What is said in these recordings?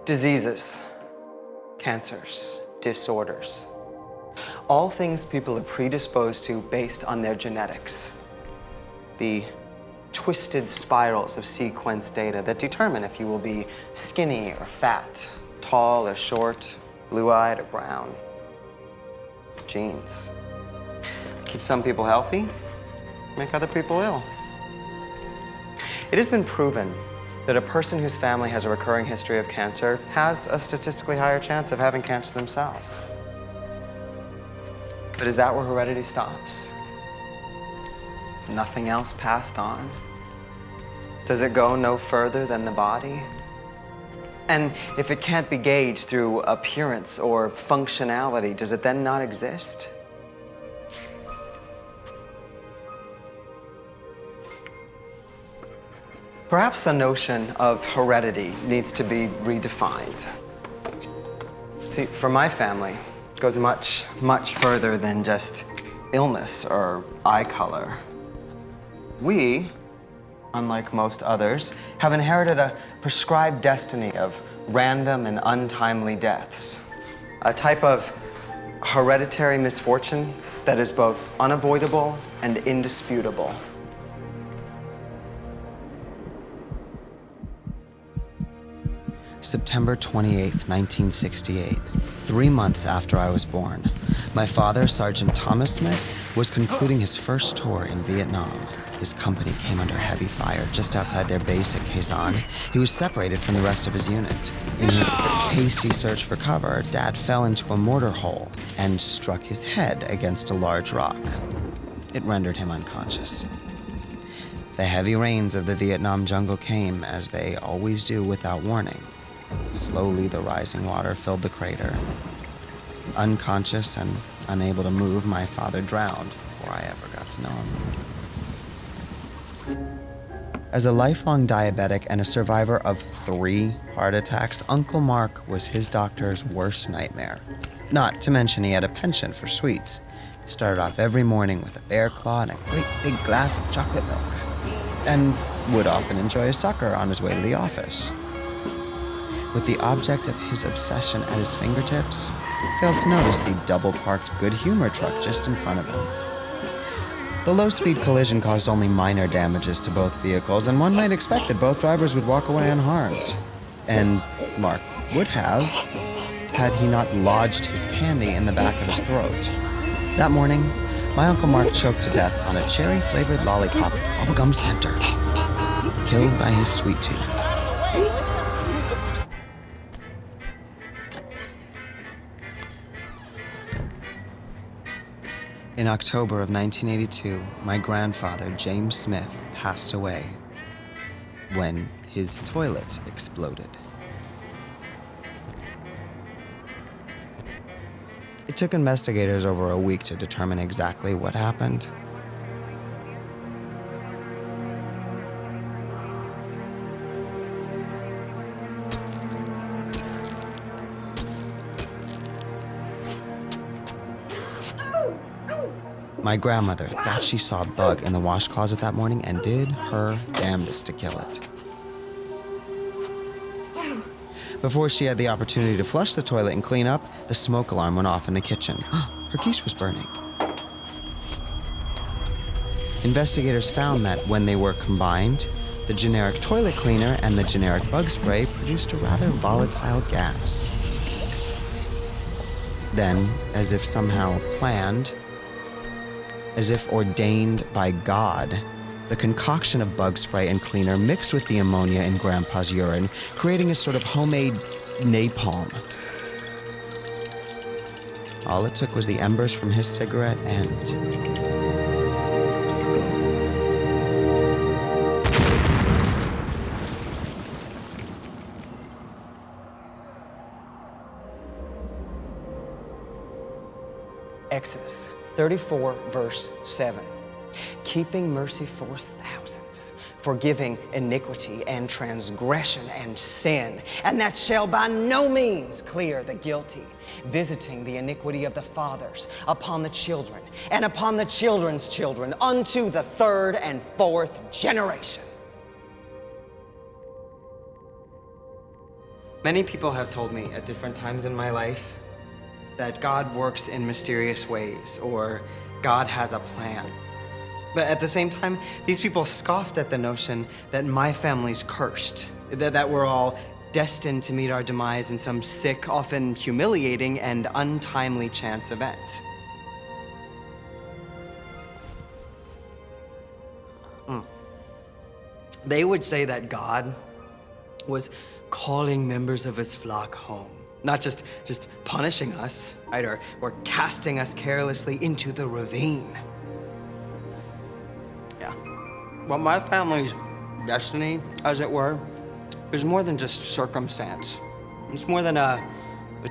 Diseases, cancers, disorders. All things people are predisposed to based on their genetics. The twisted spirals of sequence data that determine if you will be skinny or fat, tall or short, blue-eyed or brown. Genes. Keep some people healthy, make other people ill. It has been proven that a person whose family has a recurring history of cancer has a statistically higher chance of having cancer themselves. But is that where heredity stops? Is nothing else passed on? Does it go no further than the body? And if it can't be gauged through appearance or functionality, does it then not exist? Perhaps the notion of heredity needs to be redefined. See, for my family, it goes much, much further than just illness or eye color. We, unlike most others, have inherited a prescribed destiny of random and untimely deaths. A type of hereditary misfortune that is both unavoidable and indisputable. September 28th, 1968, 3 months after I was born, my father, Sergeant Thomas Smith, was concluding his first tour in Vietnam. His company came under heavy fire just outside their base at Quezon. He was separated from the rest of his unit. In his hasty search for cover, Dad fell into a mortar hole and struck his head against a large rock. It rendered him unconscious. The heavy rains of the Vietnam jungle came, as they always do, without warning. Slowly, the rising water filled the crater. Unconscious and unable to move, my father drowned before I ever got to know him. As a lifelong diabetic and a survivor of 3 heart attacks, Uncle Mark was his doctor's worst nightmare. Not to mention he had a penchant for sweets. He started off every morning with a bear claw and a great big glass of chocolate milk, and would often enjoy a sucker on his way to the office. With the object of his obsession at his fingertips, failed to notice the double-parked Good Humor truck just in front of him. The low-speed collision caused only minor damages to both vehicles, and one might expect that both drivers would walk away unharmed. And Mark would have, had he not lodged his candy in the back of his throat. That morning, my Uncle Mark choked to death on a cherry-flavored lollipop with bubblegum center, killed by his sweet tooth. In October of 1982, my grandfather, James Smith, passed away when his toilet exploded. It took investigators over a week to determine exactly what happened. My grandmother thought she saw a bug in the wash closet that morning and did her damnedest to kill it. Before she had the opportunity to flush the toilet and clean up, the smoke alarm went off in the kitchen. Her quiche was burning. Investigators found that when they were combined, the generic toilet cleaner and the generic bug spray produced a rather volatile gas. Then, as if somehow planned, as if ordained by God, the concoction of bug spray and cleaner mixed with the ammonia in Grandpa's urine, creating a sort of homemade napalm. All it took was the embers from his cigarette and... Exodus 34, verse 7. Keeping mercy for thousands, forgiving iniquity and transgression and sin, and that shall by no means clear the guilty, visiting the iniquity of the fathers upon the children, and upon the children's children, unto the 3rd and 4th generation. Many people have told me at different times in my life that God works in mysterious ways, or God has a plan. But at the same time, these people scoffed at the notion that my family's cursed, that we're all destined to meet our demise in some sick, often humiliating, and untimely chance event. They would say that God was calling members of his flock home, not just punishing us, right, or casting us carelessly into the ravine. Yeah. Well, my family's destiny, as it were, is more than just circumstance. It's more than a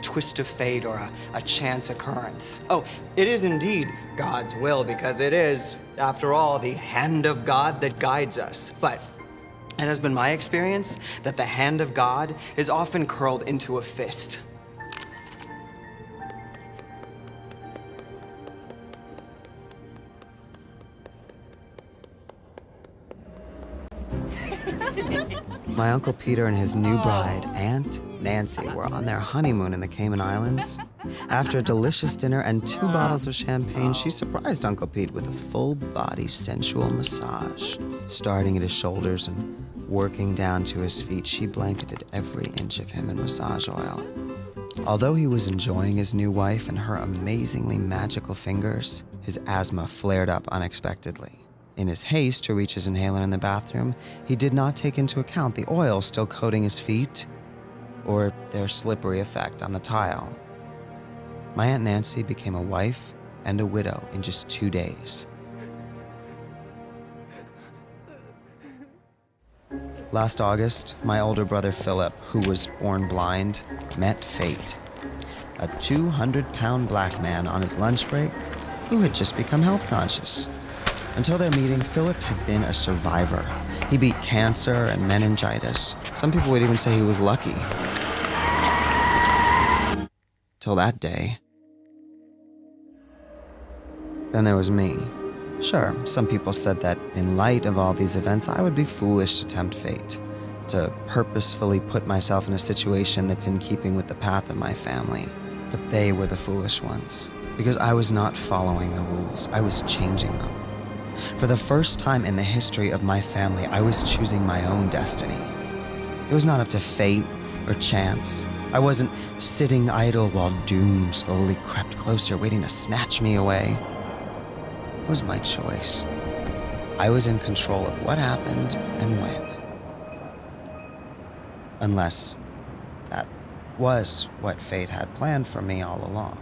twist of fate or a chance occurrence. Oh, it is indeed God's will, because it is, after all, the hand of God that guides us. But it has been my experience that the hand of God is often curled into a fist. My Uncle Peter and his new bride, Aunt Nancy, were on their honeymoon in the Cayman Islands. After a delicious dinner and 2 bottles of champagne, she surprised Uncle Pete with a full-body sensual massage. Starting at his shoulders and working down to his feet, she blanketed every inch of him in massage oil. Although he was enjoying his new wife and her amazingly magical fingers, his asthma flared up unexpectedly. In his haste to reach his inhaler in the bathroom, he did not take into account the oil still coating his feet or their slippery effect on the tile. My Aunt Nancy became a wife and a widow in just 2 days. Last August, my older brother Philip, who was born blind, met fate. A 200-pound black man on his lunch break who had just become health conscious. Until their meeting, Philip had been a survivor. He beat cancer and meningitis. Some people would even say he was lucky. Till that day. Then there was me. Sure, some people said that in light of all these events, I would be foolish to tempt fate, to purposefully put myself in a situation that's in keeping with the path of my family. But they were the foolish ones, because I was not following the rules, I was changing them. For the first time in the history of my family, I was choosing my own destiny. It was not up to fate or chance. I wasn't sitting idle while doom slowly crept closer, waiting to snatch me away. It was my choice. I was in control of what happened and when. Unless that was what fate had planned for me all along.